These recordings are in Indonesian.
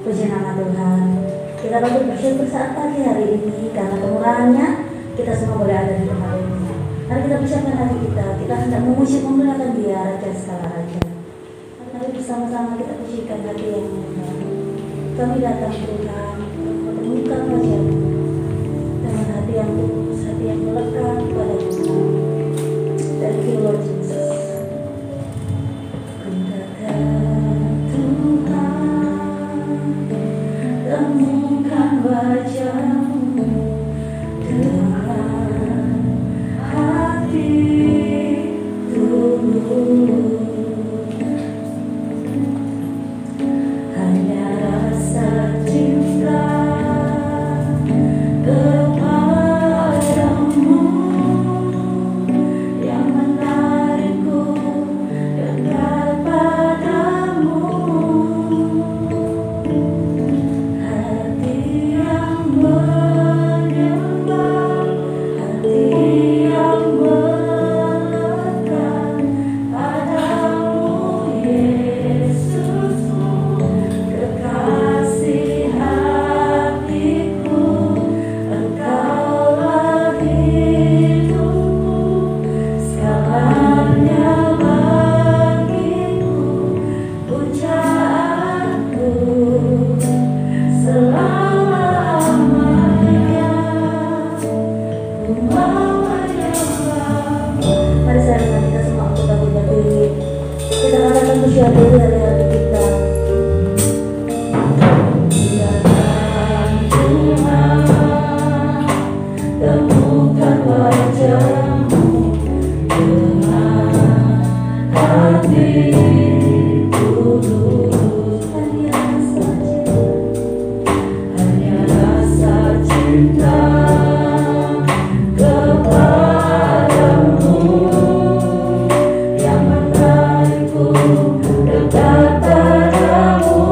Puji nama Tuhan. Kita patut bersyukur saat pagi hari ini karena kemurahan-Nya kita semua boleh ada di tempat ini. Mari kita persiapkan hati kita. Kita hendak memuji memuliakan Dia, Raja segala Raja. Mari bersama-sama kita pujikan hati yang mulia. Kami datang Tuhan untuk menemukan wajah-Mu dengan hati yang tulus, hati yang melekat kepada Tuhan. Thank you Lord Jesus. Temukan wajah-Mu dengan hati tulus, hanya rasa cinta kepadamu yang menarikku dekat padamu.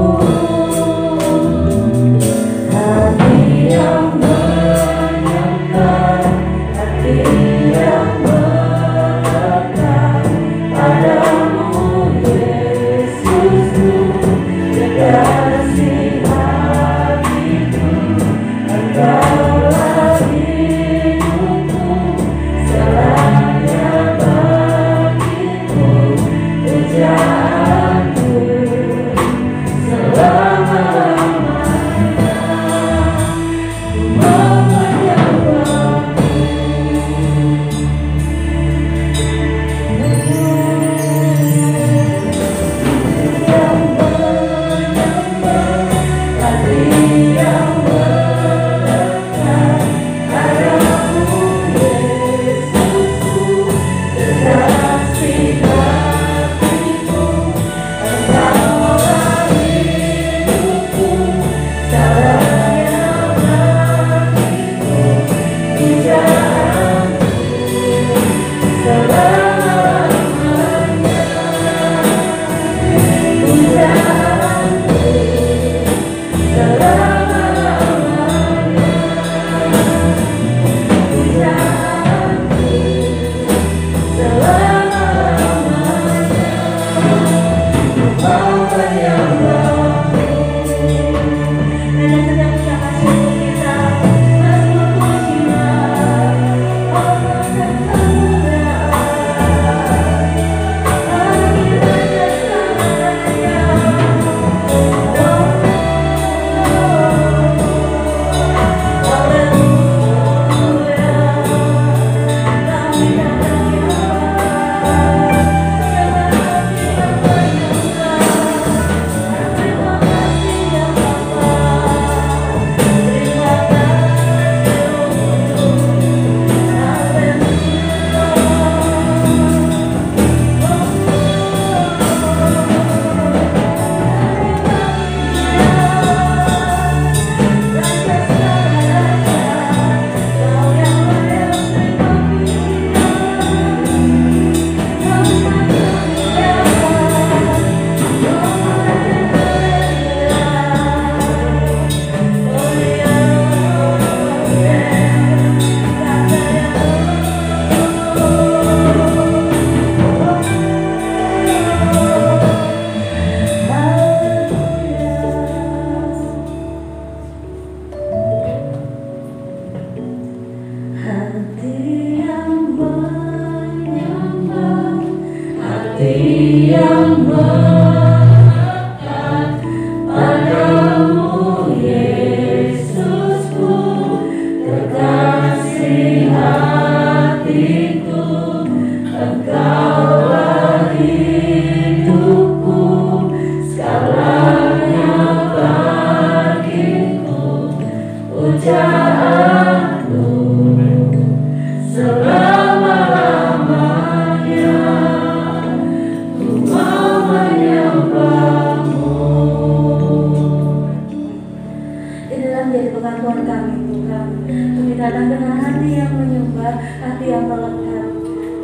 pengakuan kami Tuhan. Kami datang dengan hati yang menyembah, hati yang melekat.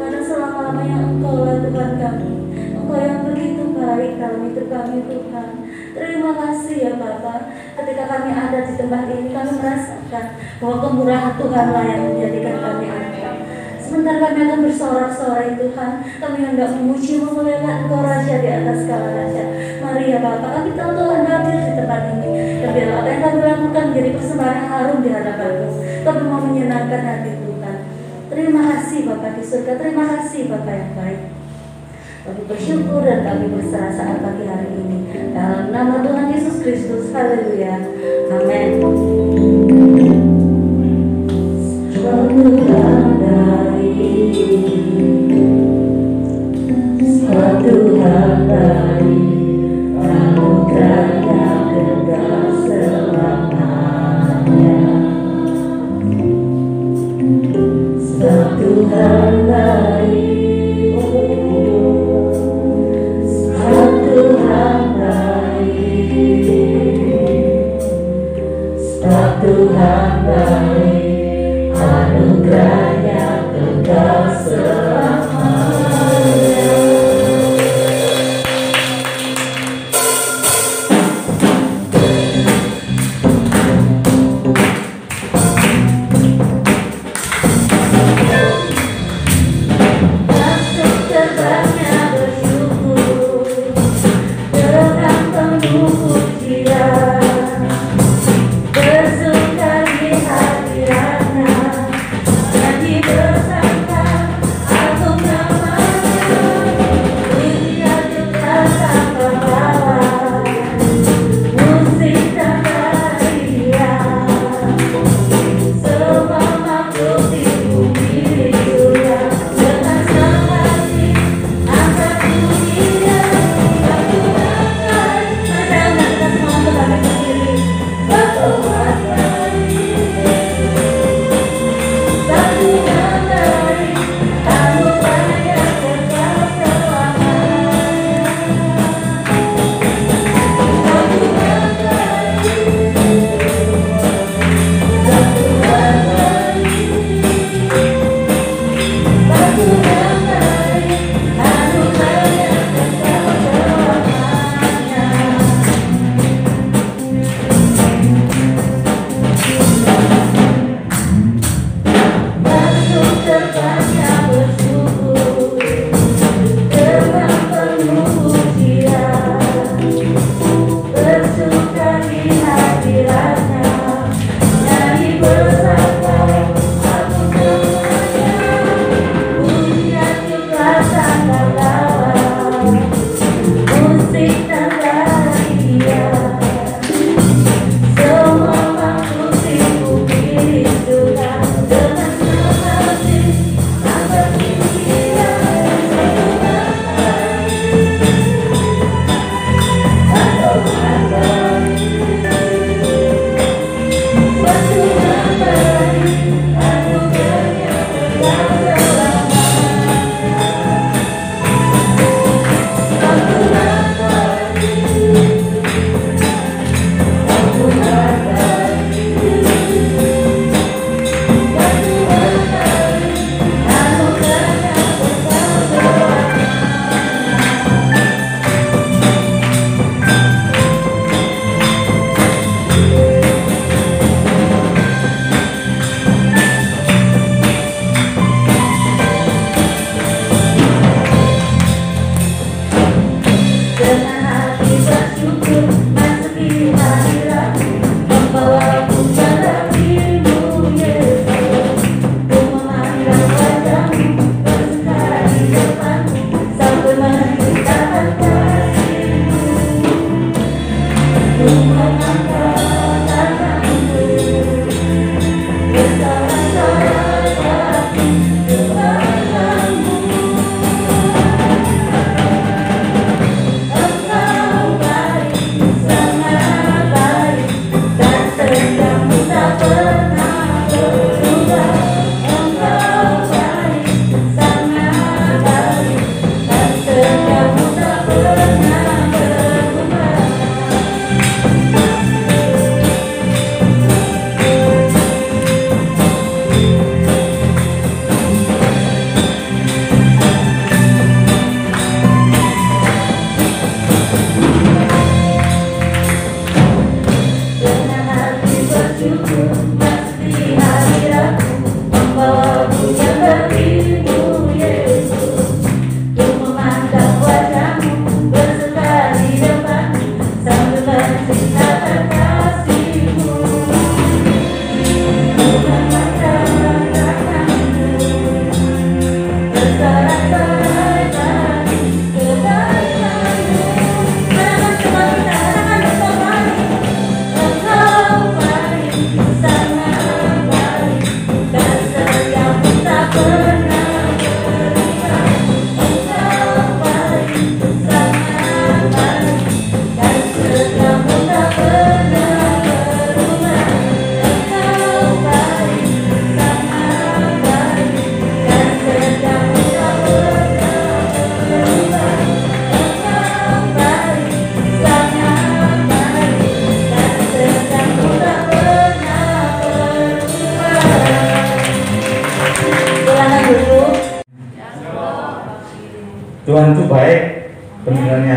Karena selama-lamanya Engkau lah Tuhan kami. Engkau yang begitu baik dalam hidup kami Tuhan. Terima kasih ya Bapa. Ketika kami ada di tempat ini, kami merasakan bahwa kemurahan Tuhan lah yang menjadikan kami ada. Sebentar kami akan bersorak-sorai Tuhan. Kami hendak memuji memuliakan Engkau Raja di atas segala raja. Mari ya Bapa, kami tahu Tuhan hadir di tempat ini. Dan biarlah apa yang kami lakukan menjadi persembahan yang harum di hadapan-Mu. Kami mau menyenangkan hati Tuhan. Terima kasih Bapa di surga. Terima kasih Bapa yang baik. Kami bersyukur dan kami berserah saat pagi hari ini. Dalam nama Tuhan Yesus Kristus. Haleluya. Amin. Suatu hari anugerahnya kekal selamanya. Suatu hari, suatu hari, suatu hari, anugerahnya kekal selamanya. Bersuka di hadiratnya, jadi bersama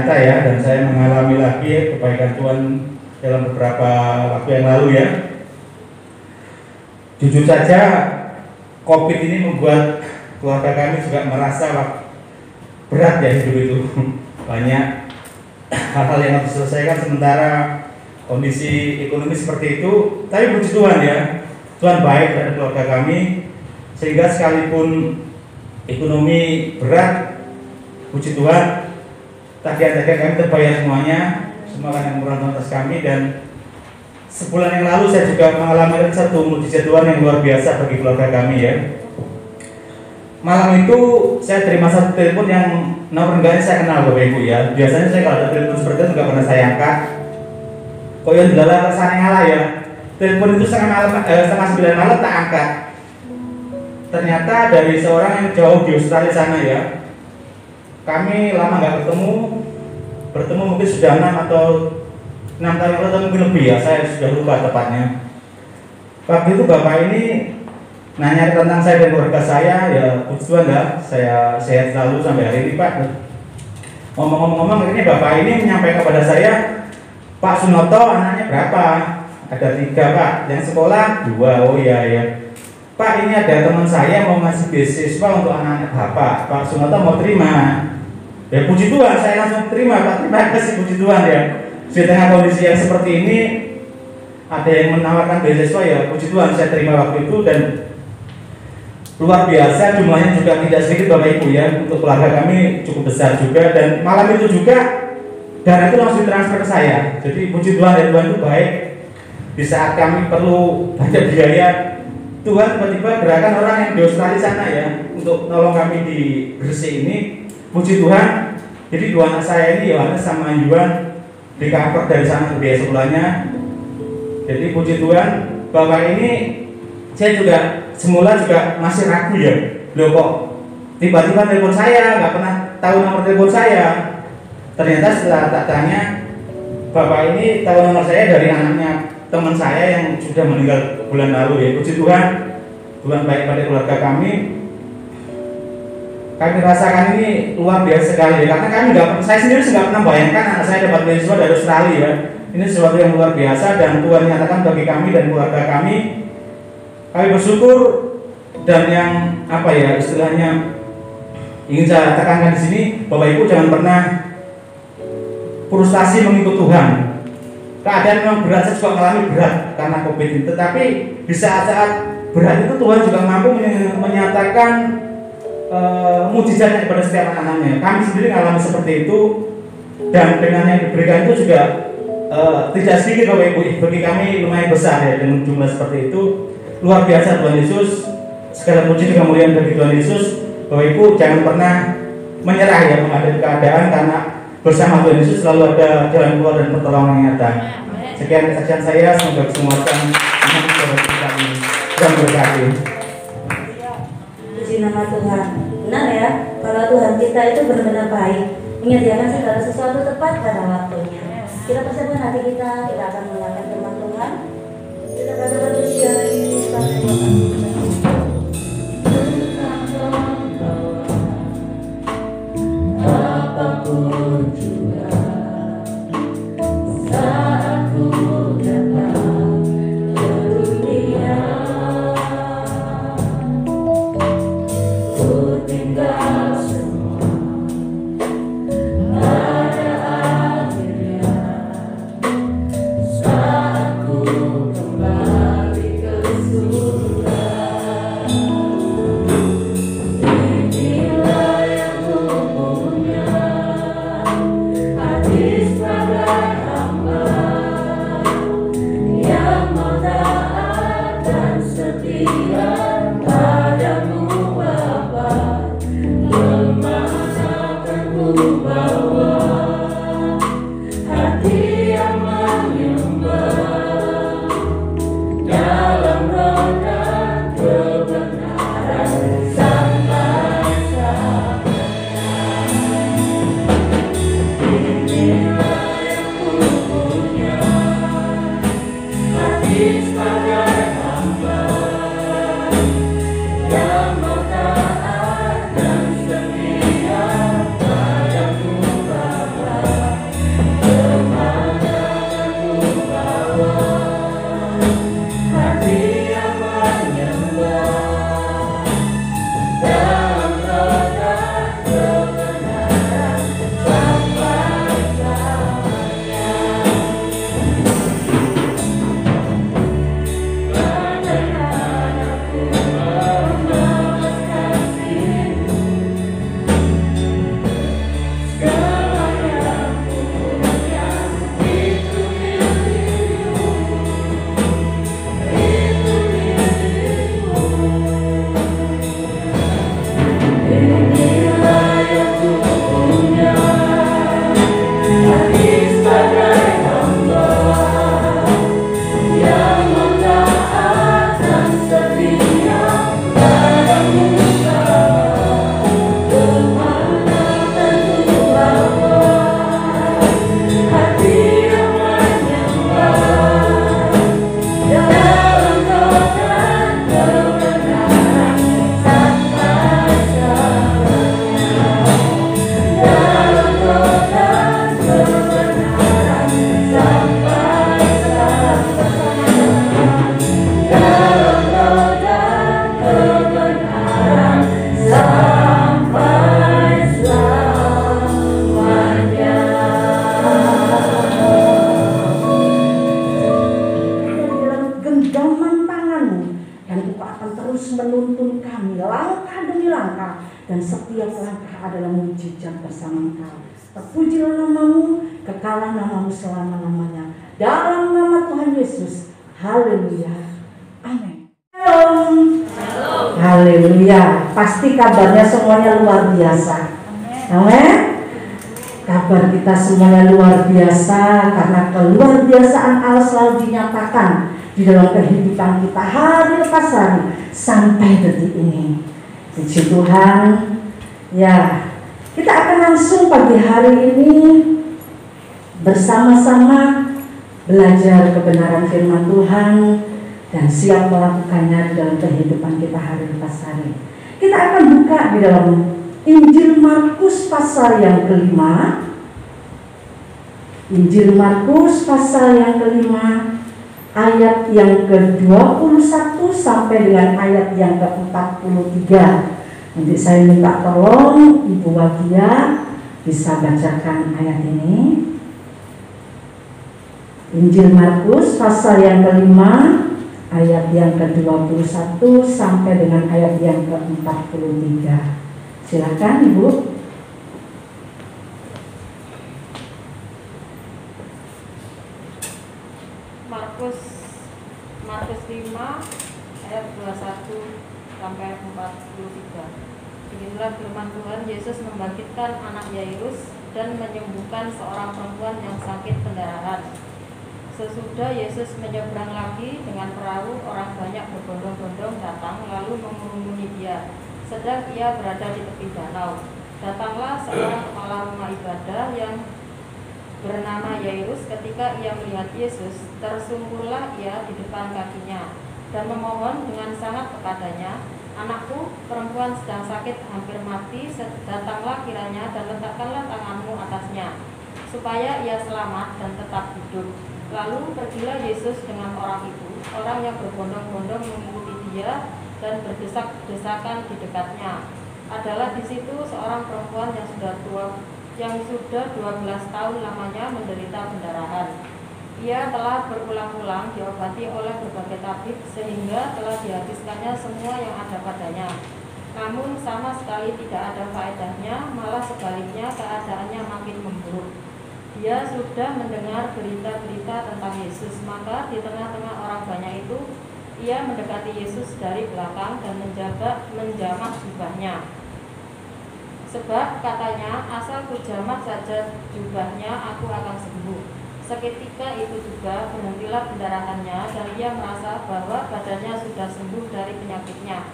nyata ya, dan saya mengalami lagi kebaikan Tuhan dalam beberapa waktu yang lalu ya. Jujur saja, COVID ini membuat keluarga kami juga merasa berat ya hidup itu. Banyak hal-hal yang harus diselesaikan sementara kondisi ekonomi seperti itu. Tapi puji Tuhan ya, Tuhan baik terhadap keluarga kami, sehingga sekalipun ekonomi berat, puji Tuhan, tagihan-tagihan kami terbayar semuanya, semua yang murah atas kami. Dan sebulan yang lalu saya juga mengalami satu mujizat Tuhan yang luar biasa bagi keluarga kami ya. Malam itu saya terima satu telepon yang nomor enggaknya saya kenal Bapak Ibu ya. Biasanya saya kalau ada telepon seperti itu nggak pernah saya angkat. Kok yang dalam kesana ngalah ya. Telepon itu setengah 9 malam tak angkat. Ternyata dari seorang yang jauh di Australia sana ya. Kami lama nggak bertemu mungkin sudah 6 atau 6 tahun atau mungkin lebih ya. Saya sudah lupa tepatnya. Waktu itu Bapak ini nanya tentang saya dan keluarga saya, ya puji Tuhan ya, saya sehat selalu sampai hari ini Pak. Ngomong-ngomong ini Bapak ini menyampaikan kepada saya, Pak Sunoto anaknya berapa? Ada 3 Pak, yang sekolah 2. Oh iya ya Pak, ini ada teman saya mau ngasih beasiswa untuk anak-anak Bapak, Pak Sunoto mau terima? Ya puji Tuhan, saya langsung terima Pak, terima kasih puji Tuhan ya. Di tengah kondisi yang seperti ini, ada yang menawarkan beasiswa ya puji Tuhan saya terima waktu itu. Dan luar biasa, jumlahnya juga tidak sedikit Bapak Ibu ya, untuk keluarga kami cukup besar juga. Dan malam itu juga dana itu langsung transfer ke saya. Jadi puji Tuhan ya, Tuhan itu baik. Di saat kami perlu banyak biaya, Tuhan tiba-tiba gerakan orang yang di Australia sana ya, untuk nolong kami di Gresik ini. Puji Tuhan. Jadi 2 anak saya ini, Yohanes sama Yuan, di cover dari sana ke biaya sekolahnya. Jadi puji Tuhan, Bapak ini saya juga semula juga masih ragu ya, loh kok tiba-tiba telepon saya, nggak pernah tahu nomor telepon saya. Ternyata setelah tak tanya, Bapak ini tahu nomor saya dari anaknya teman saya yang sudah meninggal bulan lalu ya. Puji Tuhan, Tuhan baik pada keluarga kami. Kami rasakan ini luar biasa sekali ya, karena kami saya sendiri nggak pernah bayangkan anak saya dapat beasiswa dari Australia ya. Ini sesuatu yang luar biasa dan Tuhan nyatakan bagi kami dan keluarga kami. Kami bersyukur, dan yang apa ya istilahnya ingin saya tekankan di sini, Bapak Ibu jangan pernah frustasi mengikut Tuhan. Keadaan memang berat, saya juga mengalami berat karena COVID ini. Tetapi di saat-saat berat itu Tuhan juga mampu menyatakan mujizatnya kepada setiap anak-anaknya. Kami sendiri mengalami seperti itu, dan dengan yang diberikan itu juga tidak sedikit Bapak Ibu. Bagi kami lumayan besar ya, dengan jumlah seperti itu. Luar biasa Tuhan Yesus. Segala puji dan kemuliaan bagi Tuhan Yesus. Bapak Ibu jangan pernah menyerah ya menghadapi keadaan, karena bersama Tuhan Yesus selalu ada jalan keluar dan pertolongan yang nyata. Sekian kesaksian saya, semoga semua dan berkati. Puji nama Tuhan. Benar ya, kalau Tuhan kita itu benar-benar baik, menyediakan segala sesuatu tepat pada waktunya. Kita persiapkan hati kita akan mendengarkan firman Tuhan. Kita akan berdoa ini apapun juga saat ku datang ke dunia, ku tinggal semua pada akhirnya saat ku kembali ke surga. Inilah yang ku punya, hati sebagai hamba yang mau taat dan setia padamu Bapa. Kemana akan ku bawa hati yang menyembah dalam roh dan kebenaran sampai saat. Inilah yang ku punya, hati sebagai hamba yang mau taat dan setia padamu Bapa. dan setiap langkah adalah mujizat bersama Engkau. Terpujilah namamu, kekalah namamu selama-lamanya. Dalam nama Tuhan Yesus, haleluya, amin. Haleluya, pasti kabarnya semuanya luar biasa. Amin. Kabar kita semuanya luar biasa karena keluar biasaan Allah selalu dinyatakan di dalam kehidupan kita hari lepas hari sampai detik ini. Puji Tuhan. Ya, kita akan langsung pagi hari ini bersama-sama belajar kebenaran firman Tuhan dan siap melakukannya di dalam kehidupan kita hari lepas hari. Kita akan buka di dalam Injil Markus pasal yang kelima. Injil Markus pasal yang kelima, ayat yang ke-21 sampai dengan ayat yang ke-43. Nanti saya minta tolong Ibu Wagia bisa bacakan ayat ini. Injil Markus pasal yang kelima, ayat yang ke-21 sampai dengan ayat yang ke-43. Silakan Ibu. Markus 5 ayat 21 sampai 43. Beginilah firman Tuhan. Yesus membangkitkan anak Yairus dan menyembuhkan seorang perempuan yang sakit pendarahan. Sesudah Yesus menyeberang lagi dengan perahu, orang banyak berbondong-bondong datang lalu mengurumuni dia. Sedang ia berada di tepi danau, datanglah seorang kepala rumah ibadah yang bernama Yairus. Ketika ia melihat Yesus, tersungkurlah ia di depan kakinya dan memohon dengan sangat kepadanya, "Anakku perempuan sedang sakit hampir mati, datanglah kiranya dan letakkanlah tanganmu atasnya, supaya ia selamat dan tetap hidup." Lalu pergilah Yesus dengan orang itu. Orang yang berbondong-bondong mengikuti dia dan berdesak-desakan di dekatnya. Adalah di situ seorang perempuan yang sudah 12 tahun lamanya menderita pendarahan. Ia telah berulang-ulang diobati oleh berbagai tabib sehingga telah dihabiskannya semua yang ada padanya. Namun sama sekali tidak ada faedahnya, malah sebaliknya keadaannya makin memburuk. Dia sudah mendengar berita-berita tentang Yesus, maka di tengah-tengah orang banyak itu ia mendekati Yesus dari belakang dan menjamah jubahnya. Sebab katanya, "Asal kujamah saja jubahnya, aku akan sembuh." Seketika itu juga berhentilah pendarahannya dan ia merasa bahwa badannya sudah sembuh dari penyakitnya.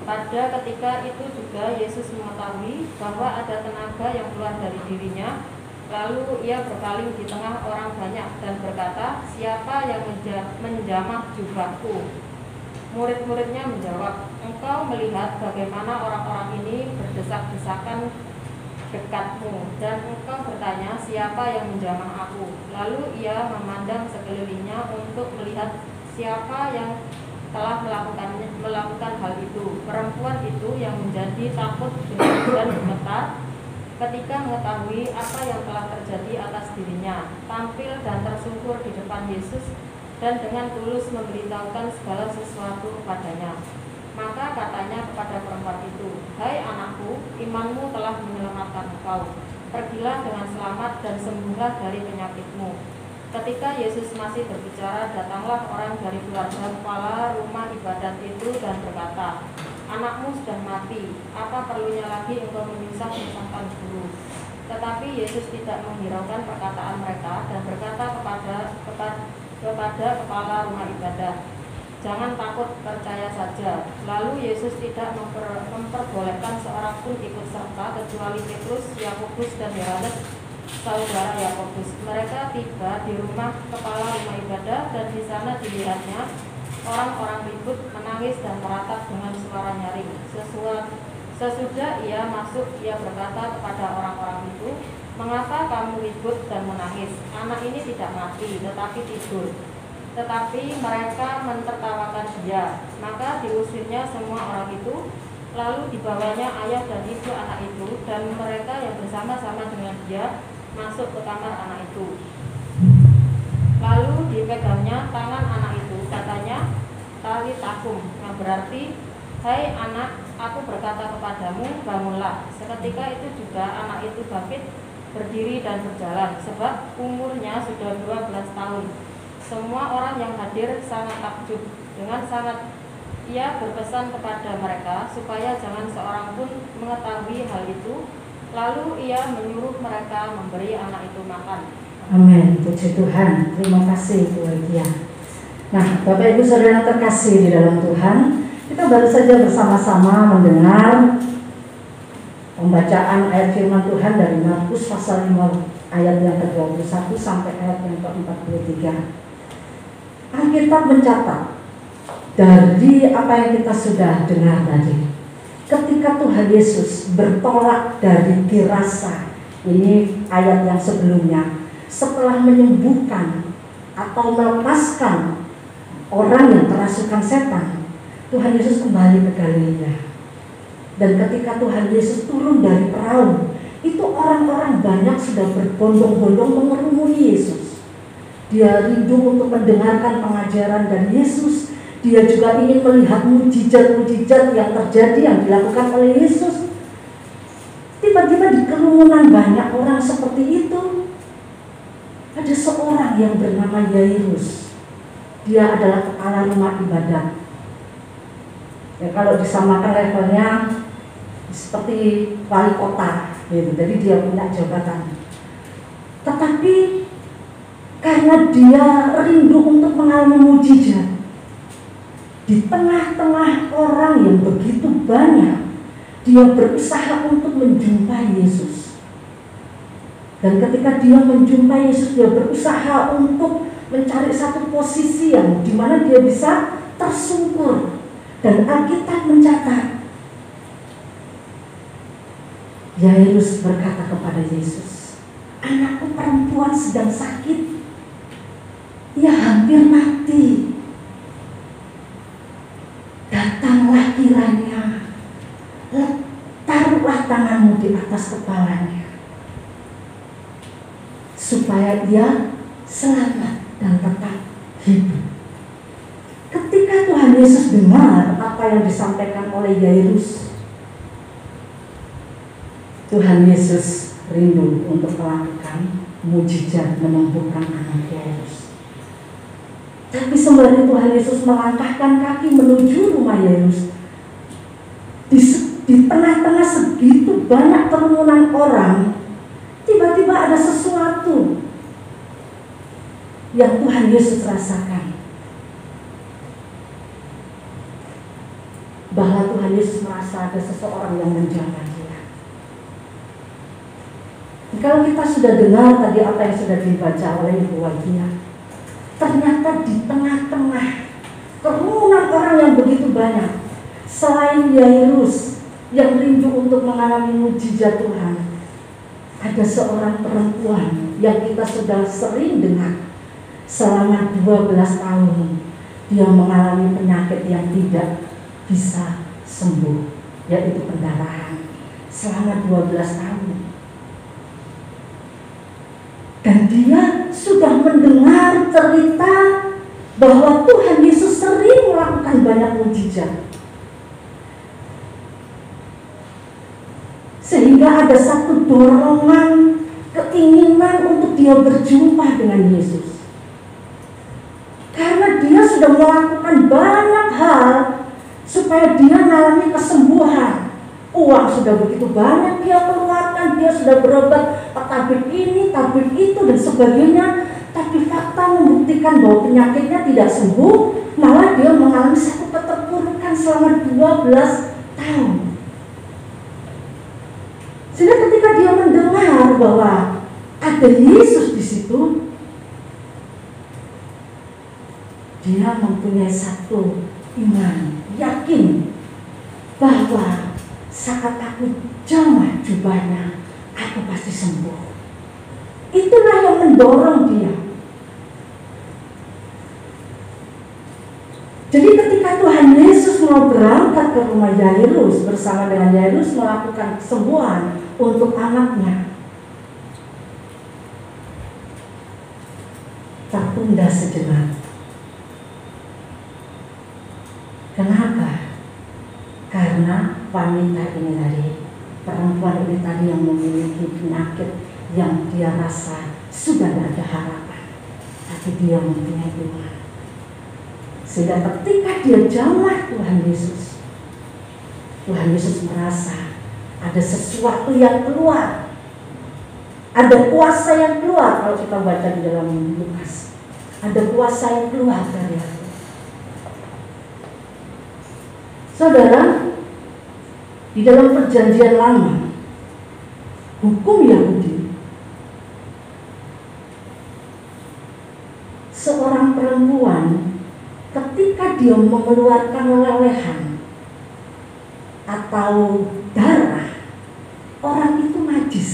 Pada ketika itu juga Yesus mengetahui bahwa ada tenaga yang keluar dari dirinya. Lalu ia berpaling di tengah orang banyak dan berkata, "Siapa yang menjamah jubahku?" Murid-muridnya menjawab, "Engkau melihat bagaimana orang-orang ini berdesak-desakan dekatmu, dan engkau bertanya, siapa yang menjamah aku?" Lalu ia memandang sekelilingnya untuk melihat siapa yang telah melakukan hal itu. Perempuan itu yang menjadi takut dan gemetar ketika mengetahui apa yang telah terjadi atas dirinya, tampil dan tersungkur di depan Yesus dan dengan tulus memberitahukan segala sesuatu kepadanya. Maka katanya kepada perempuan itu, "Hai anakku, imanmu telah menyelamatkan engkau. Pergilah dengan selamat dan sembuhlah dari penyakitmu." Ketika Yesus masih berbicara, datanglah orang dari keluarga kepala rumah ibadat itu dan berkata, "Anakmu sudah mati, apa perlunya lagi engkau menyusahkan guru?" Tetapi Yesus tidak menghiraukan perkataan mereka dan berkata kepada kepala rumah ibadah, "Jangan takut, percaya saja." Lalu Yesus tidak memperbolehkan seorang pun ikut serta kecuali Petrus, Yakobus dan Yohanes, saudara Yakobus. Mereka tiba di rumah kepala rumah ibadah dan di sana dilihatnya orang-orang ribut, menangis dan meratap dengan suara nyaring. Sesudah ia masuk, ia berkata kepada orang-orang itu, "Mengapa kamu ribut dan menangis? Anak ini tidak mati, tetapi tidur." Tetapi mereka mentertawakan dia. Maka diusirnya semua orang itu. Lalu dibawanya ayah dan ibu anak itu, dan mereka yang bersama-sama dengan dia masuk ke kamar anak itu. Lalu dipegangnya tangan anak itu, katanya, "Talitakum," yang berarti, "Hai anak, Aku berkata kepadamu, bangunlah. Seketika itu juga anak itu bangkit, berdiri dan berjalan, sebab umurnya sudah 12 tahun. Semua orang yang hadir sangat takjub. Dengan sangat ia berpesan kepada mereka supaya jangan seorang pun mengetahui hal itu. Lalu ia menyuruh mereka memberi anak itu makan. Amin. Puji Tuhan. Terima kasih Bu Edia. Nah, Bapak Ibu Saudara terkasih di dalam Tuhan, kita baru saja bersama-sama mendengar pembacaan ayat firman Tuhan dari Markus pasal 5 ayat yang ke-21 sampai ayat yang ke-43. Alkitab mencatat dari apa yang kita sudah dengar tadi, ketika Tuhan Yesus bertolak dari Gerasa, ini ayat yang sebelumnya, setelah menyembuhkan atau melepaskan orang yang kerasukan setan, Tuhan Yesus kembali ke Galilea. Dan ketika Tuhan Yesus turun dari perahu, itu orang-orang banyak sudah berbondong-bondong mengerumuni Yesus. Dia rindu untuk mendengarkan pengajaran dari Yesus. Dia juga ingin melihat mujizat-mujizat yang terjadi yang dilakukan oleh Yesus. Tiba-tiba di kerumunan banyak orang seperti itu, ada seorang yang bernama Yairus. Dia adalah kepala rumah ibadat. Ya, kalau disamakan levelnya seperti wali kota, gitu. Jadi dia punya jabatan. Tetapi karena dia rindu untuk mengalami mujizat di tengah-tengah orang yang begitu banyak, dia berusaha untuk menjumpai Yesus. Dan ketika dia menjumpai Yesus, dia berusaha untuk mencari satu posisi yang dimana dia bisa tersungkur. Dan Alkitab mencatat, Yairus berkata kepada Yesus, anakku perempuan sedang sakit, ia hampir mati. Datanglah kiranya, taruhlah tanganmu di atas kepalanya, supaya ia selamat dan tetap hidup. Ketika Tuhan Yesus dengar apa yang disampaikan oleh Yairus, Tuhan Yesus rindu untuk melakukan mujizat menyembuhkan anak Yairus. Tapi sembari Tuhan Yesus melangkahkan kaki menuju rumah Yairus, di tengah-tengah segitu banyak kerumunan orang, tiba-tiba ada sesuatu yang Tuhan Yesus rasakan. Bahwa Tuhan Yesus merasa ada seseorang yang menjaga dia. Kalau kita sudah dengar tadi apa yang sudah dibaca oleh Ibu Wadia, ternyata di tengah-tengah kerumunan orang yang begitu banyak, selain Yairus yang rindu untuk mengalami mujizat Tuhan, ada seorang perempuan yang kita sudah sering dengar. Selama 12 tahun dia mengalami penyakit yang tidak bisa sembuh, yaitu pendarahan. Selama 12 tahun. Dan dia sudah mendengar cerita bahwa Tuhan Yesus sering melakukan banyak mujizat. Sehingga ada satu dorongan, keinginan untuk dia berjumpa dengan Yesus. Karena dia sudah melakukan banyak hal supaya dia mengalami kesembuhan. Uang sudah begitu banyak dia keluarkan, dia sudah berobat tabib ini, tabib itu dan sebagainya. Tapi fakta membuktikan bahwa penyakitnya tidak sembuh, malah dia mengalami satu keterpurukan selama 12 tahun. Sehingga ketika dia mendengar bahwa ada Yesus di situ, dia mempunyai satu iman, yakin bahwa saat aku jamah jubahnya, aku pasti sembuh. Itulah yang mendorong dia. Jadi ketika Tuhan Yesus mau berangkat ke rumah Yairus, bersama dengan Yairus melakukan kesembuhan untuk anaknya, tertunda sejenak. Kenapa? Karena wanita ini tadi, perempuan ini tadi yang memiliki penyakit yang dia rasa sudah tidak ada harapan, tapi dia mempunyai Tuhan. Sehingga ketika dia jamah Tuhan Yesus merasa ada sesuatu yang keluar, ada kuasa yang keluar. Kalau kita baca di dalam Lukas, ada kuasa yang keluar dari aku. Saudara, di dalam perjanjian lama, hukum Yahudi, seorang perempuan ketika dia mengeluarkan lelehan atau darah, orang itu najis.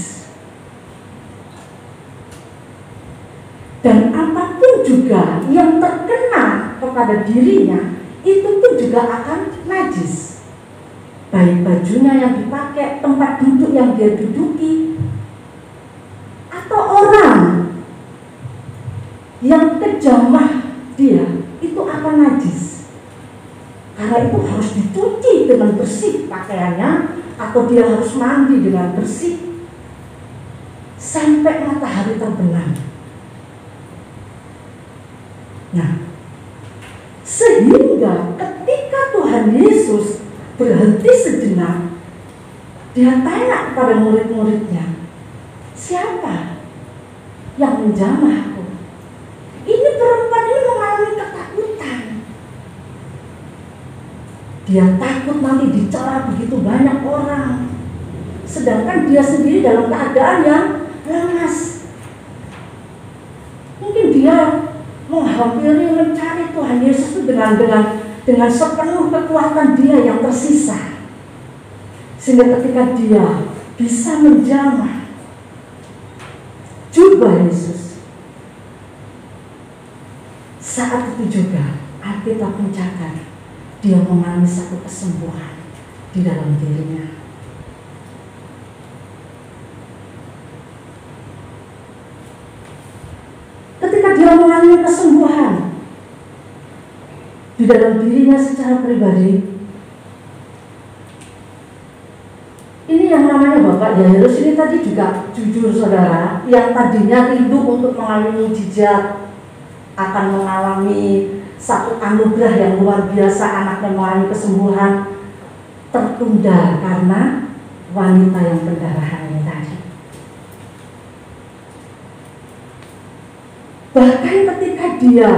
Dan apapun juga yang terkena kepada dirinya, itu pun juga akan najis. Baik bajunya yang dipakai, tempat duduk yang dia duduki, atau orang yang kejamah dia, itu akan najis. Karena itu harus dicuci dengan bersih pakaiannya, atau dia harus mandi dengan bersih sampai matahari terbenam. Nah, sehingga ketika Tuhan Yesus berhenti sejenak, dia tanya kepada murid-muridnya, siapa yang menjamah aku? Ini perempuan ini mengalami ketakutan. Dia takut nanti dicela begitu banyak orang, sedangkan dia sendiri dalam keadaan yang lemas. Mungkin dia menghampiri, mencari Tuhan Yesus itu dengan sepenuh kekuatan dia yang tersisa, sehingga ketika dia bisa menjamah jubah Yesus, saat itu juga Alkitab mencatat dia mengalami satu kesembuhan di dalam dirinya. Ketika dia mengalami kesembuhan di dalam dirinya secara pribadi, ini yang namanya Bapak Yairus ini tadi juga jujur saudara, yang tadinya rindu untuk mengalami mujizat, akan mengalami satu anugerah yang luar biasa, anaknya mengalami kesembuhan, tertunda karena wanita yang pendarahan ini tadi. Bahkan ketika dia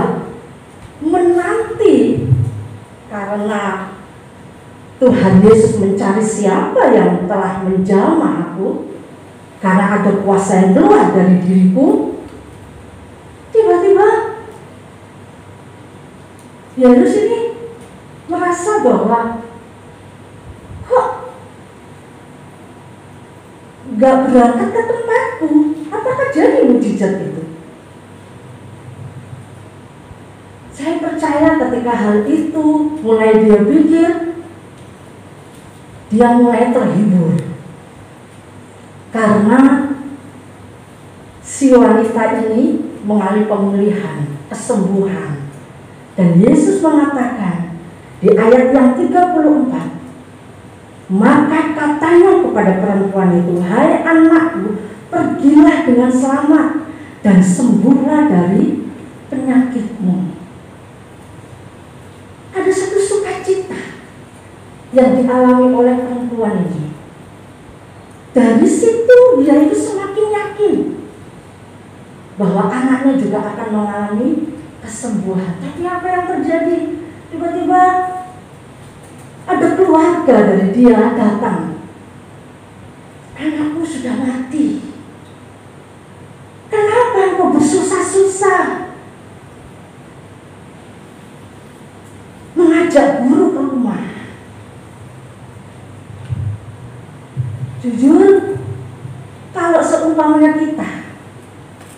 menanti, karena Tuhan Yesus mencari siapa yang telah menjamah aku, karena ada kuasa yang keluar dari diriku, tiba-tiba Yairus ini merasa bahwa kok gak berangkat ke tempatku, apakah jadi mujizat itu? Saya percaya ketika hal itu mulai dia pikir, dia mulai terhibur, karena si wanita ini mengalami pemulihan, kesembuhan. Dan Yesus mengatakan di ayat yang 34, maka katanya kepada perempuan itu, hai anakku, pergilah dengan selamat dan sembuhlah dari penyakitmu. Ada satu sukacita yang dialami oleh perempuan ini. Dari situ dia itu semakin yakin bahwa anaknya juga akan mengalami kesembuhan. Tapi apa yang terjadi? Tiba-tiba ada keluarga dari dia datang. Anakku sudah mati. Kenapa engkau bersusah-susah mengajak guru ke rumah? Jujur, kalau seumpamanya kita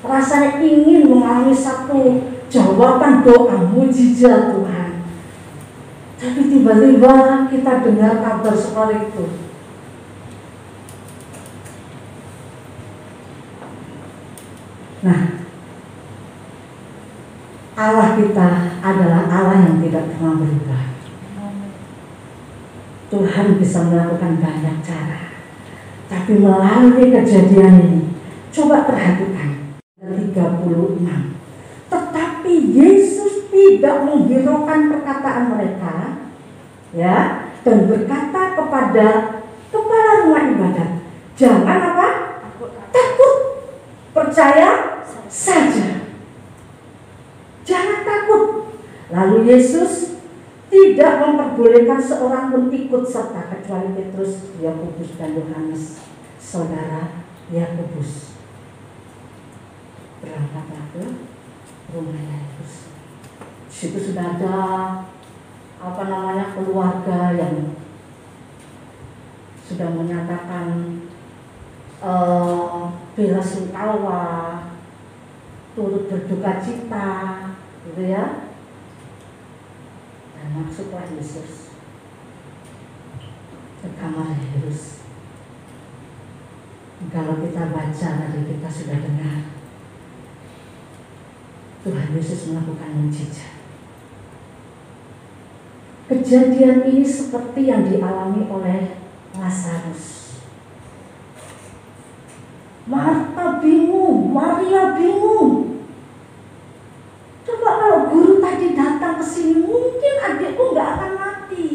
rasanya ingin mengalami satu jawaban doa mujizat Tuhan, tapi tiba-tiba kita dengar kabar seperti itu, nah, Allah kita adalah Allah yang tidak pernah berubah. Tuhan bisa melakukan banyak cara. Tapi melalui kejadian ini, coba perhatikan 36. Tetapi Yesus tidak menghiraukan perkataan mereka, ya, dan berkata kepada kepala rumah ibadat, jangan apa? Takut, percaya saja. Jangan takut. Lalu Yesus tidak memperbolehkan seorang pun ikut serta kecuali Petrus, Yakobus dan Yohanes, saudara Yakobus. Berangkatlah ke rumah Yakobus. Di situ sudah ada keluarga yang sudah menyatakan bela sungkawa, turut berduka cita, gitu ya. Dan masuklah Yesus ke kamar Yesus. Kalau kita baca tadi, kita sudah dengar Tuhan Yesus melakukan mujizat. Kejadian ini seperti yang dialami oleh Lazarus. Marta bingung, Maria bingung. Coba kalau guru tadi datang ke sini, mungkin adikku nggak akan mati.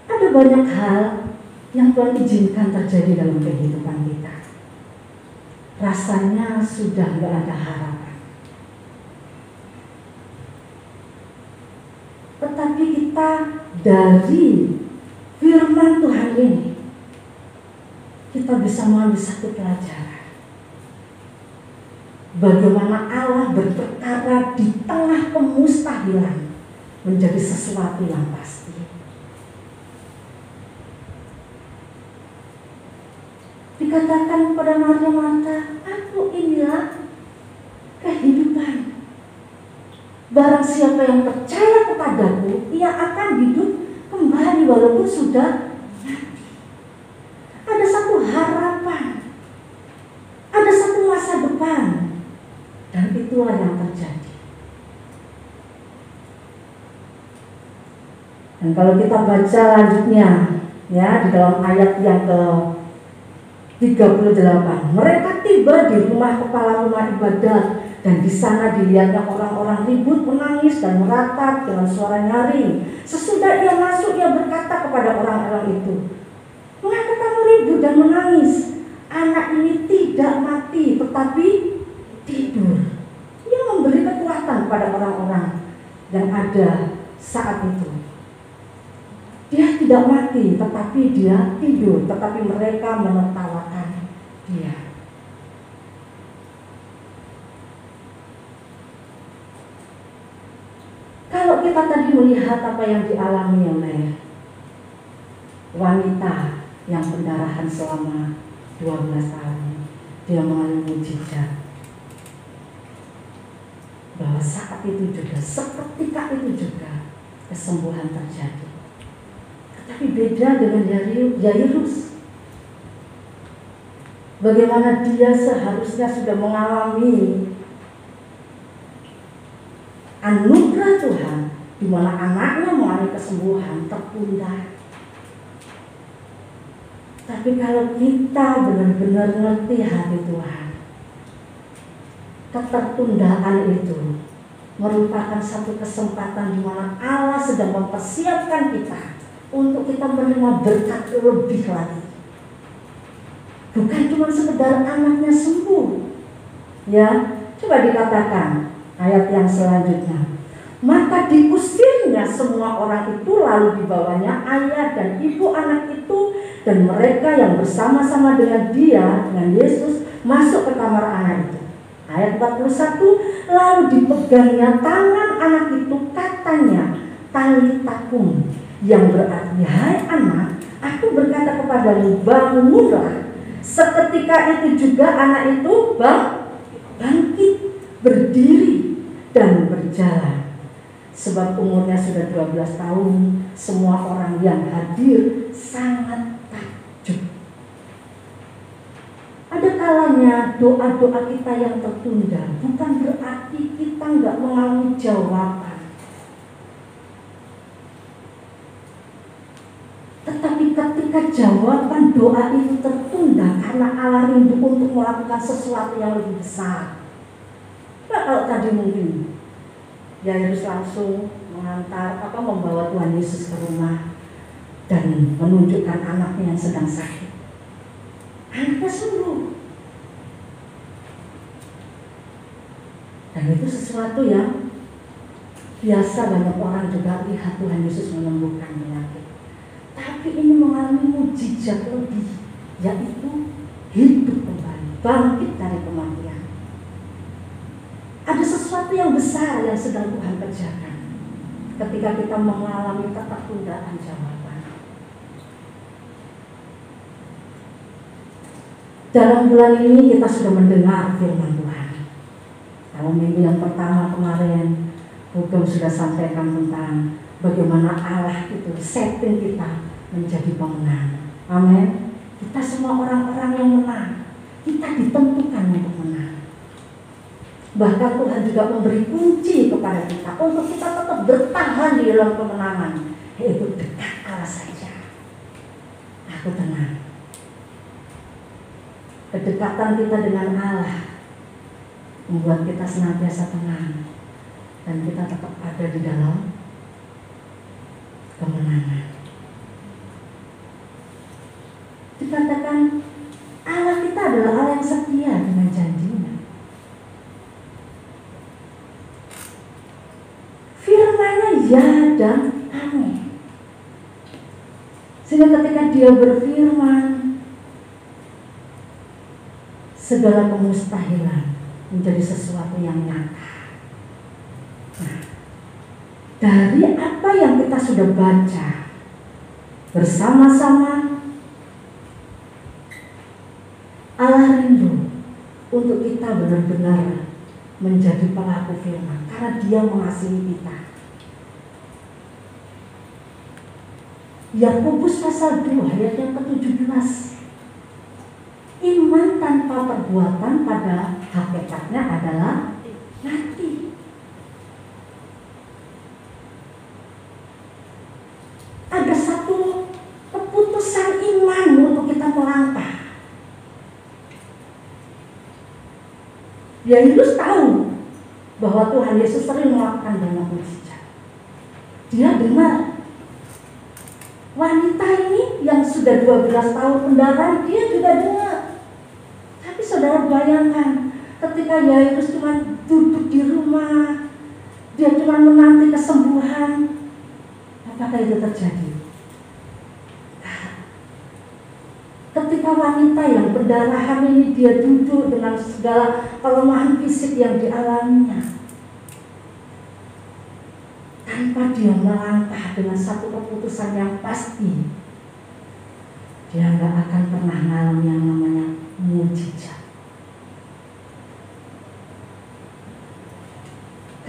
Ada banyak hal yang Tuhan izinkan terjadi dalam kehidupan kita. Rasanya sudah nggak ada harapan. Tetapi kita dari firman Tuhan ini, kita bisa mengambil satu pelajaran. Bagaimana Allah berperkara di tengah kemustahilan menjadi sesuatu yang pasti. Dikatakan kepada Maria Marta, aku inilah kehidupan. Barang siapa yang percaya kepadaku, ia akan hidup kembali walaupun sudah mati. Ada satu harapan, ada satu masa depan, dan itulah yang terjadi. Dan kalau kita baca lanjutnya, ya, di dalam ayat yang ke-38, mereka tiba di rumah kepala rumah ibadat, dan di sana dilihatnya orang-orang ribut, menangis dan meratap dengan suara nyaring. Sesudah ia masuk, ia berkata kepada orang-orang itu, mengapa kamu ribut dan menangis? Anak ini tidak mati, tetapi tidur. Ia memberi kekuatan kepada orang-orang yang ada saat itu. Dia tidak mati, tetapi dia tidur. Tetapi mereka menertawakan dia. Kalau kita tadi melihat apa yang dialami oleh wanita yang pendarahan selama 12 tahun, dia mengalami mujizat. Bahwa saat itu juga, seketika itu juga kesembuhan terjadi. Tapi beda dengan Yairus. Bagaimana dia seharusnya sudah mengalami anugerah Tuhan, di mana anaknya mengalami kesembuhan, tertunda. Tapi kalau kita benar-benar ngerti hati Tuhan, ketertundaan itu merupakan satu kesempatan di mana Allah sedang mempersiapkan kita untuk kita menerima berkat lebih lagi. Bukan cuma sekedar anaknya sembuh. Ya, coba dikatakan ayat yang selanjutnya. Maka diusirnya semua orang itu, lalu dibawanya ayah dan ibu anak itu dan mereka yang bersama-sama dengan dia, dengan Yesus, masuk ke kamar anak itu. Ayat 41, lalu dipegangnya tangan anak itu, katanya, talitakum, yang berarti, hai anak, aku berkata kepadamu, bangunlah. Seketika itu juga anak itu bangkit, berdiri dan berjalan. Sebab umurnya sudah 12 tahun, semua orang yang hadir sangat takjub. Ada kalanya doa-doa kita yang tertunda bukan berarti kita nggak mengalami jawaban. Tetapi ketika jawaban doa itu tertunda karena Allah rindu untuk melakukan sesuatu yang lebih besar. Nah, kalau tadi mungkin Yairus langsung membawa Tuhan Yesus ke rumah dan menunjukkan anaknya yang sedang sakit. Anaknya sembuh. Dan itu sesuatu yang biasa banyak orang juga lihat Tuhan Yesus menyembuhkan penyakit. Tapi ini mengalami mukjizat lebih, yaitu hidup kembali, bangkit dari kematian. Ada sesuatu yang besar yang sedang Tuhan kerjakan ketika kita mengalami ketertundaan jawaban. Dalam bulan ini kita sudah mendengar firman Tuhan. Kalau minggu yang pertama kemarin, Hukum sudah sampaikan tentang bagaimana Allah itu setting kita menjadi pemenang. Amin. Kita semua orang-orang yang menang. Kita ditentukan untuk menang. Bahkan Tuhan juga memberi kunci kepada kita untuk kita tetap bertahan di dalam kemenangan, yaitu dekat Allah saja. Aku tenang. Kedekatan kita dengan Allah membuat kita senantiasa tenang dan kita tetap ada di dalam kemenangan. Dikatakan Allah kita adalah Allah yang setia dengan janjinya. Firman-Nya ya dan amin. Sehingga ketika Dia berfirman, segala kemustahilan menjadi sesuatu yang nyata. Nah, dari apa yang kita sudah baca bersama-sama, Allah rindu untuk kita benar-benar menjadi pelaku firman karena Dia mengasihi kita. Yakobus pasal 2 ayat yang ke-17. Iman tanpa perbuatan pada hakikatnya adalah mati. Ada satu keputusan iman untuk kita melangkah. Yairus tahu bahwa Tuhan Yesus sering melakukan banyak mukjizat. Dia dengar wanita ini yang sudah 12 tahun pendarahan, dia juga dengar. Tapi saudara bayangkan, ketika Yairus cuma duduk di rumah, dia cuma menanti kesembuhan, apakah itu terjadi? Ketika wanita yang pendarahan ini dia duduk dengan segala kelemahan fisik yang dialaminya, tanpa dia melangkah dengan satu keputusan yang pasti, dia nggak akan pernah mengalami yang namanya mukjizat.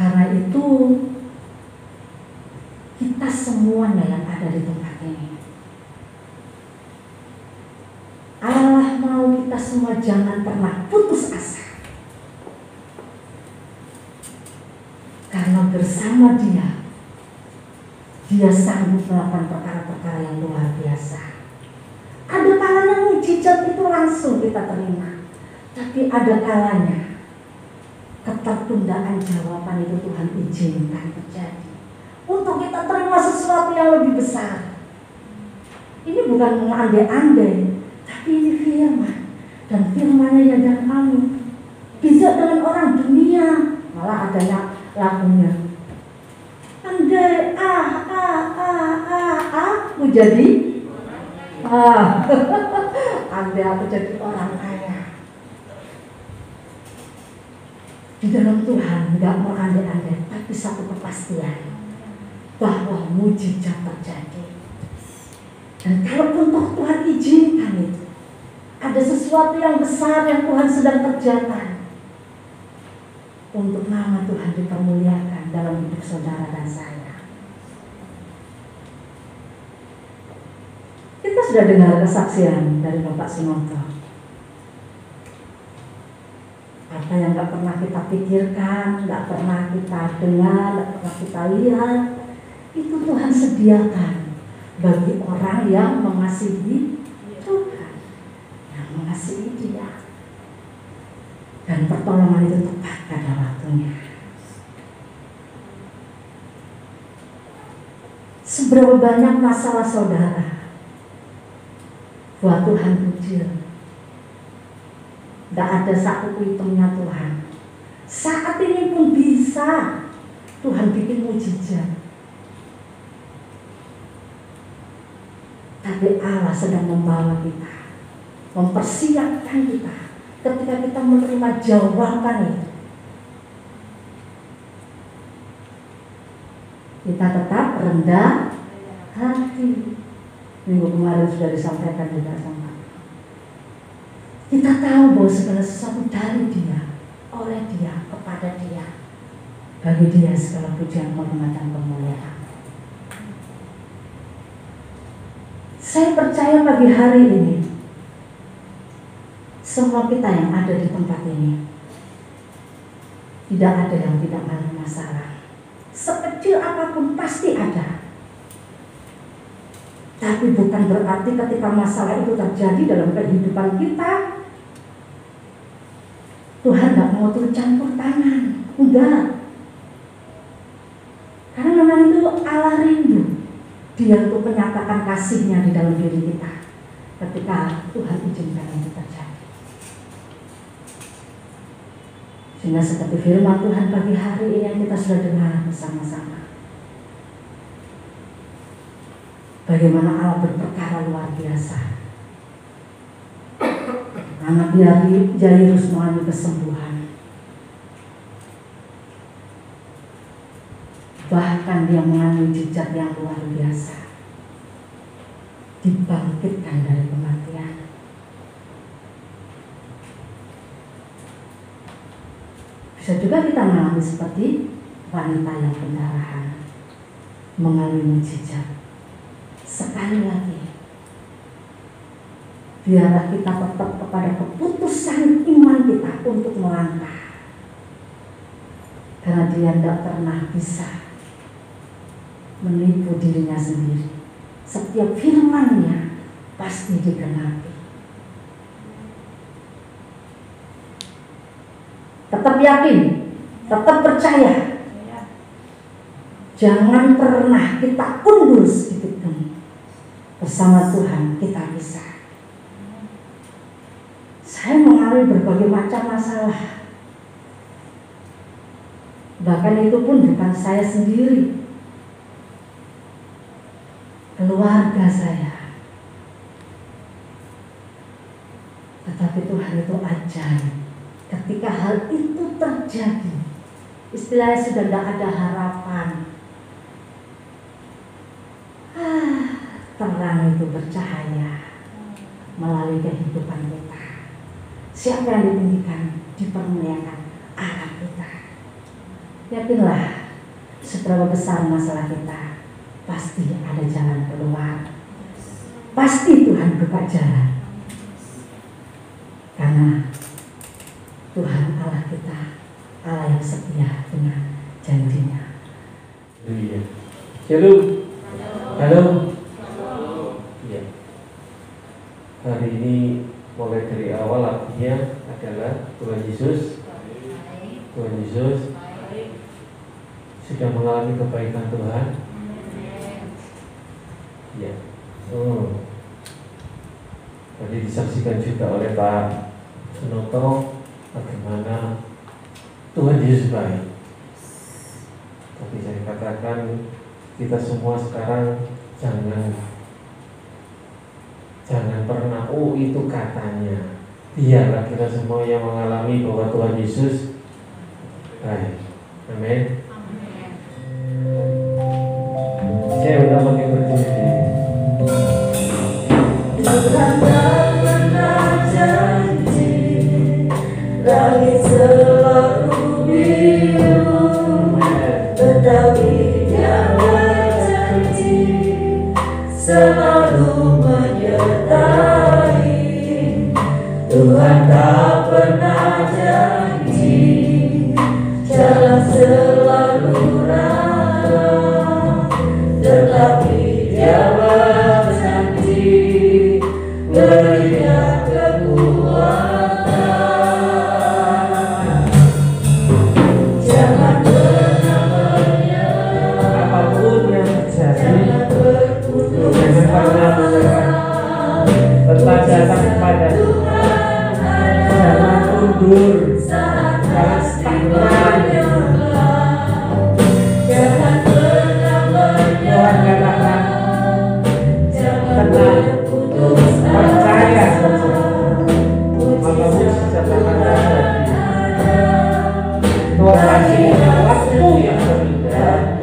Karena itu kita semuanya yang ada di tempat ini, Allah mau kita semua jangan pernah putus asa. Karena bersama Dia sanggup melakukan perkara-perkara yang luar biasa. Ada kalanya mukjizat itu langsung kita terima, tapi ada kalanya ketertundaan jawaban itu Tuhan izinkan terjadi untuk kita terima sesuatu yang lebih besar. Ini bukan mengandai-andai, tapi ini firman, dan firman-Nya ya dan amin. Bisa dengan orang dunia, malah adanya lagunya. Andai aku jadi andai aku jadi orang kaya. Di dalam Tuhan nggak mau andai-andai, tapi satu kepastian bahwa mukjizat terjadi. Dan kalaupun toh Tuhan izinkan itu, ada sesuatu yang besar yang Tuhan sedang kerjakan untuk nama Tuhan dipermuliakan dalam hidup saudara dan saya. Kita sudah dengar kesaksian dari Bapak Sunoto. Apa yang nggak pernah kita pikirkan, nggak pernah kita dengar, nggak pernah kita lihat, itu Tuhan sediakan bagi orang yang mengasihi Tuhan, yang mengasihi Dia. Dan pertolongan itu tepat pada waktunya. Seberapa banyak masalah saudara buat Tuhan kecil, tidak ada satu hitungnya Tuhan. Saat ini pun bisa Tuhan bikin mujizat. Tapi Allah sedang membawa kita, mempersiapkan kita ketika kita menerima jawaban itu. Kita tetap rendah hati. Minggu kemarin sudah disampaikan juga sama. Kita tahu bahwa segala sesuatu dari Dia, oleh Dia, kepada Dia. Bagi Dia segala pujian, hormat, dan kemuliaan. Saya percaya pagi hari ini semua kita yang ada di tempat ini tidak ada yang tidak ada masalah. Sekecil apapun pasti ada. Tapi bukan berarti ketika masalah itu terjadi dalam kehidupan kita, Tuhan gak mau turut campur tangan. Enggak. Karena memang itu Allah rindu Dia untuk menyatakan kasih-Nya di dalam diri kita ketika Tuhan izinkan itu terjadi. Sehingga seperti firman Tuhan pagi hari ini yang kita sudah dengar bersama-sama, bagaimana Allah berperkara luar biasa. Anak Jairus mengalami kesembuhan. Bahkan dia mengalami mujizat yang luar biasa. Dibangkitkan dari kematian. Bisa juga kita mengalami seperti wanita yang pendarahan, mengalami mujizat. Sekali lagi, biarlah kita tetap kepada keputusan iman kita untuk melangkah. Karena Dia tidak pernah bisa menipu dirinya sendiri. Setiap firman-Nya pasti digenapi. Tetap yakin, tetap percaya. Jangan pernah kita undur sedikit pun. Bersama Tuhan kita bisa. Saya mengalami berbagai macam masalah. Bahkan itu pun bukan saya sendiri. Keluarga saya. Tetapi Tuhan itu ajaib. Ketika hal itu terjadi, istilahnya sudah tidak ada harapan. Terang itu bercahaya melalui kehidupan kita. Siapa yang ditinggikan, dipermuliakan Allah kita. Yakinlah, seberapa besar masalah kita, pasti ada jalan keluar. Pasti Tuhan buka jalan. Karena Tuhan Allah kita, Allah yang setia dengan janjinya. Iya. Shalom. Halo. Iya. Hari ini mulai dari awal artinya adalah Tuhan Yesus sudah mengalami kebaikan Tuhan. Ya. Tadi disaksikan juga oleh Pak Sunoto bagaimana Tuhan Yesus baik. Tapi saya katakan kita semua sekarang jangan pernah itu katanya. Biarlah kita semua yang mengalami bahwa Tuhan Yesus baik. Amin. Saya udah pakai berdiri. Tuhan tak pernah janji, langit selalu biru, tetapi Dia berjanji selalu menyertai. Tuhan tak pernah janji. mundur, jangan stagnan. Tuhan katakan tenang, percaya saja, maka mujizat akan terjadi. Tuhan kasih waktu yang terindah.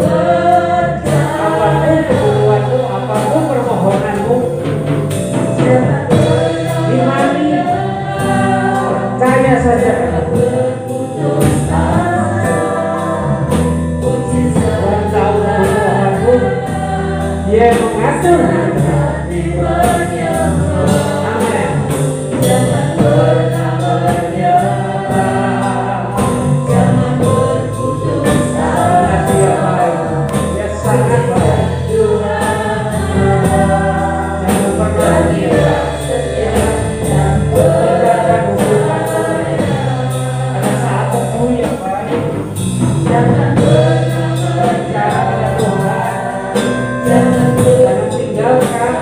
Apapun kebutuhanmu, apapun permohonanmu, imani, percaya saja. Tuhan tahu kebutuhanmu, Dia mengatur. Amin. Dia sangat baik. Jangan pernah menyerah. Kita akan membuka ada saat waktu yang baik. Berbicara pada Tuhan. Jangan tinggalkan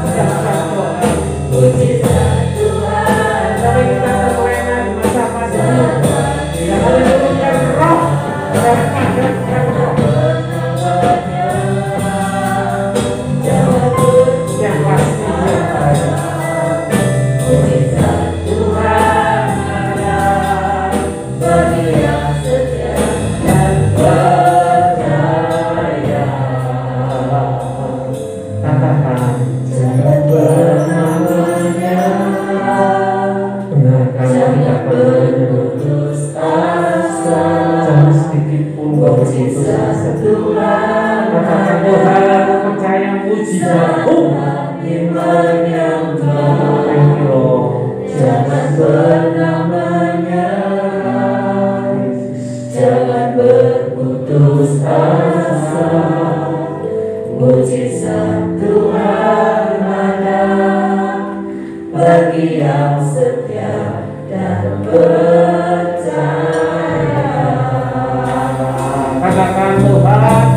ucapan Tuhan. Sampai kita terlena di masa pandemi, jangan menurunkan roh dan padatkan roh. Yang pasti yang baik. Tuhan ada bagi yang setia dan percaya. Katakan jangan pernah menyerah. Benarkan tidak pernah putus asa. Jangan sedikit pun kau putus asa. Katakan Tuhan, aku percaya mujizat-Mu. Thank you, Lord. Jangan pernah menyerah, jangan berputus asa. Mujizat Tuhan ada bagi yang setia dan percaya. Katakan Tuhan,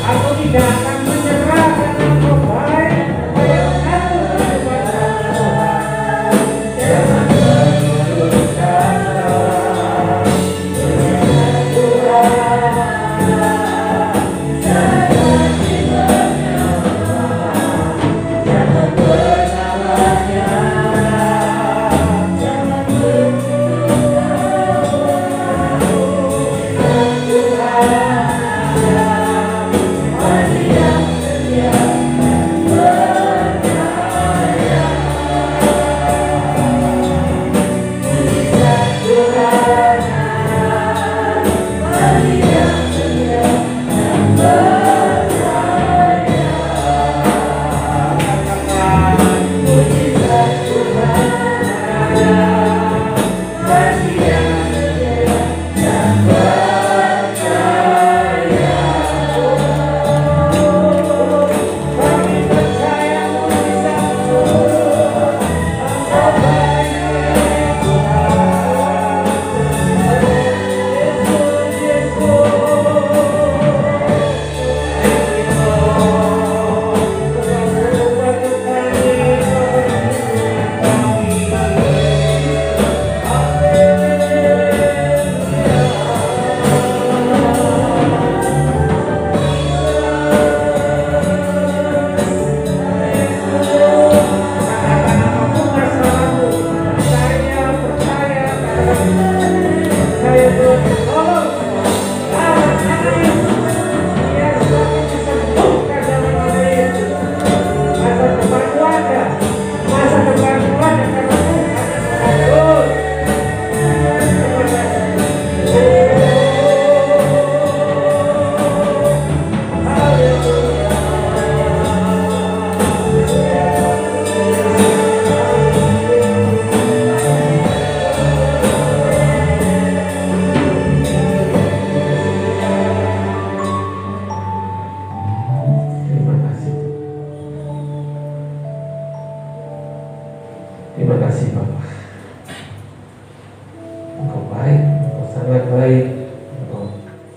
aku tidak akan menyerah karena Engkau baik. Aku kepada Tuhan. Jangan berputus asa, mujizat Tuhan jangan menyerah, jangan pernah menyerah, jangan berputus asa.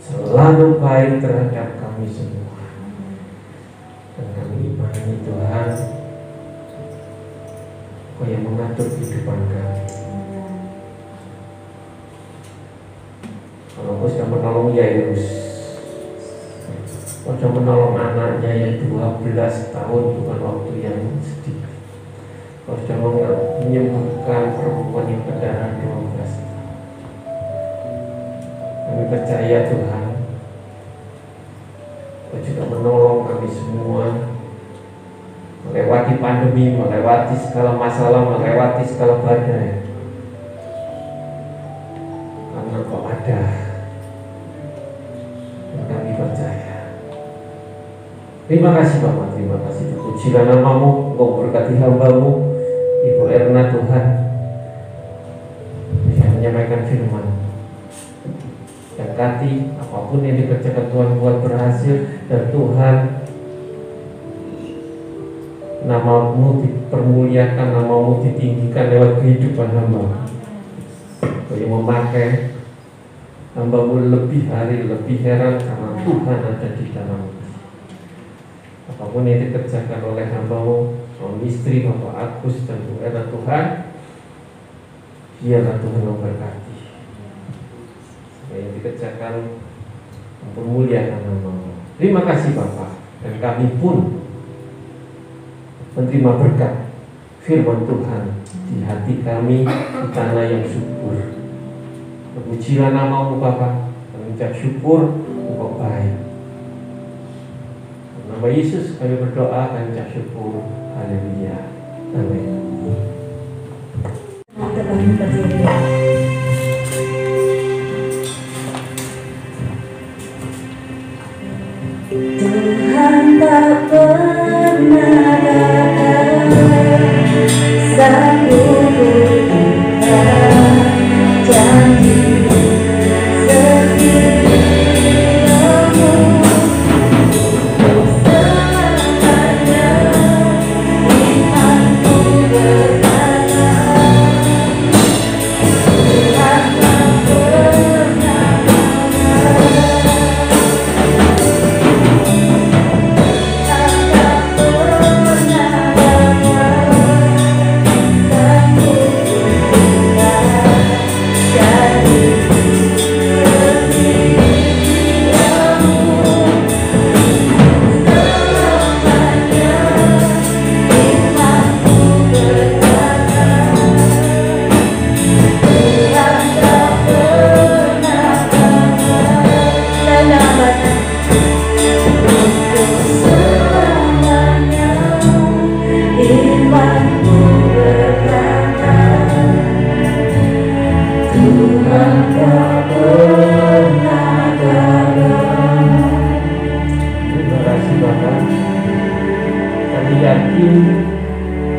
selalu baik terhadap kami semua. Dan kami imani Tuhan, Kau yang mengatur kehidupan kami. Kau sudah menolong Yairus, kau sudah menolong anaknya yang 12 tahun, bukan waktu yang sedikit. Kau sudah menyembuhkan perempuan yang berdarah 12 tahun. Kami percaya Tuhan, kau juga menolong kami semua melewati pandemi, melewati segala masalah, melewati segala badai. Karena kau ada, dan kami percaya. Terima kasih Bapak, terima kasih. Terpujilah namamu, Engkau berkati hamba-Mu Ibu Erna Tuhan yang menyampaikan firman. Berkati apapun yang dikerjakan Tuhan buat berhasil, dan Tuhan namamu dipermuliakan, namamu ditinggikan lewat kehidupan hamba. Kau yang memakai hamba-Mu lebih hari, lebih heran karena Tuhan ada di dalam. Apapun yang dikerjakan oleh hamba-Mu, suami istri, Bapak Agus dan Bu Erna Tuhan, biarlah Tuhan memberkati. Yang dikerjakan mempermuliakan nama-Mu. Terima kasih Bapak, dan kami pun menerima berkat firman Tuhan di hati kami, di tanah yang subur. Terpujilah nama-Mu Bapak, kami ucap syukur Engkau baik. Dalam nama Yesus kami berdoa, kami ucap syukur. Haleluya. Amin. Kita bangun berdiri. Tuhan tak pernah gagal, sanggup berikan janji setiamu selamanya. Imanku berkata, Tuhan tak pernah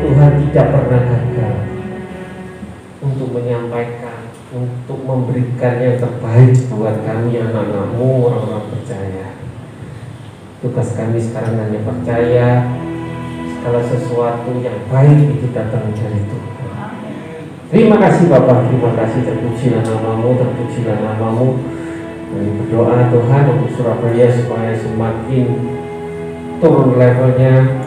Tuhan tidak pernah gagal untuk menyampaikan, untuk memberikan yang terbaik buat kami anak-anak-Mu, orang-orang percaya. Tugas kami sekarang hanya percaya segala sesuatu yang baik itu datang dari Tuhan. Terima kasih Bapak, terima kasih. Terpujilah nama-Mu, terpujilah nama-Mu. Kami berdoa Tuhan untuk Surabaya supaya semakin turun levelnya,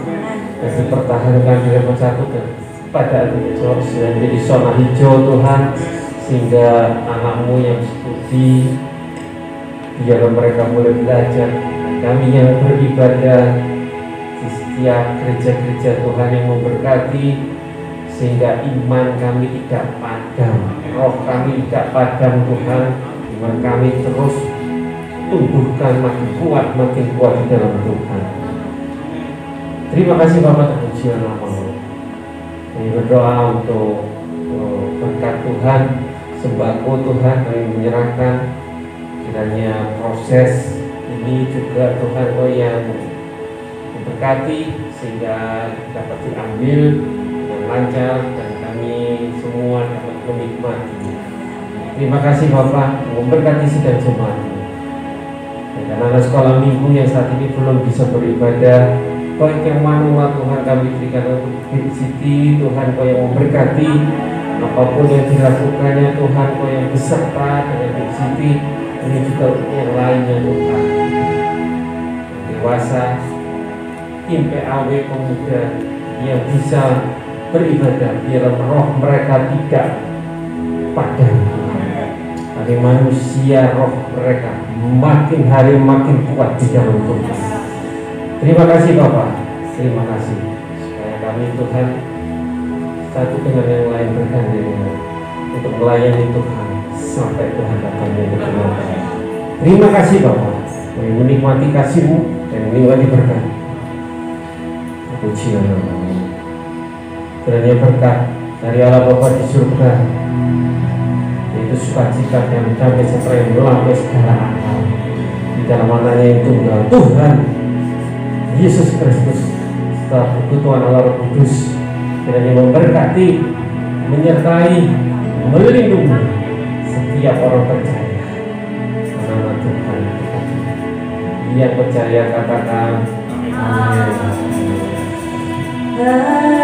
dan dipertahankan di level 1 dan pada menjadi zona hijau Tuhan, sehingga anak-Mu yang studi biar mereka mulai belajar. Kami yang beribadah di setiap gereja-gereja Tuhan yang memberkati, sehingga iman kami tidak padam, roh kami tidak padam Tuhan. Iman kami terus tumbuhkan makin kuat di dalam Tuhan. Terima kasih Bapak, terpujilah nama-Mu. Kami berdoa untuk berkat Tuhan, sembako Tuhan kami menyerahkan. Kiranya proses ini juga Tuhan Kau yang memberkati, sehingga dapat diambil dengan lancar dan kami semua dapat menikmati. Terima kasih Bapak, memberkati sidang jemaat-Mu. Dan anak sekolah minggu yang saat ini belum bisa beribadah, baik yang manual Tuhan kami berikan untuk Big City, Tuhan Kau yang memberkati. Apapun yang dilakukannya Tuhan Kau yang beserta dengan Big City. Ini juga untuk yang lainnya Tuhan, yang dewasa, tim PAW pemuda yang bisa beribadah, biar roh mereka tidak padam. Kami sebagai manusia, roh mereka makin hari makin kuat di dalam Tuhan. Terima kasih Bapak, terima kasih supaya kami Tuhan satu dengan yang lain bergandengan untuk melayani Tuhan sampai Tuhan datang yang benar. Terima kasih Bapak, kami menikmati kasih-Mu dan menikmati berkat. Puji nama-Mu. Kiranya berkat dari Allah Bapa di surga, yaitu sukacita yang damai sejahtera yang melampaui segala akal di dalam anaknya yang tunggal Tuhan Yesus Kristus setelah persekutuan Allah Roh Kudus, kiranya memberkati, menyertai, melindungi setiap orang percaya. Karena Tuhan yang percaya katakan Tuhan tak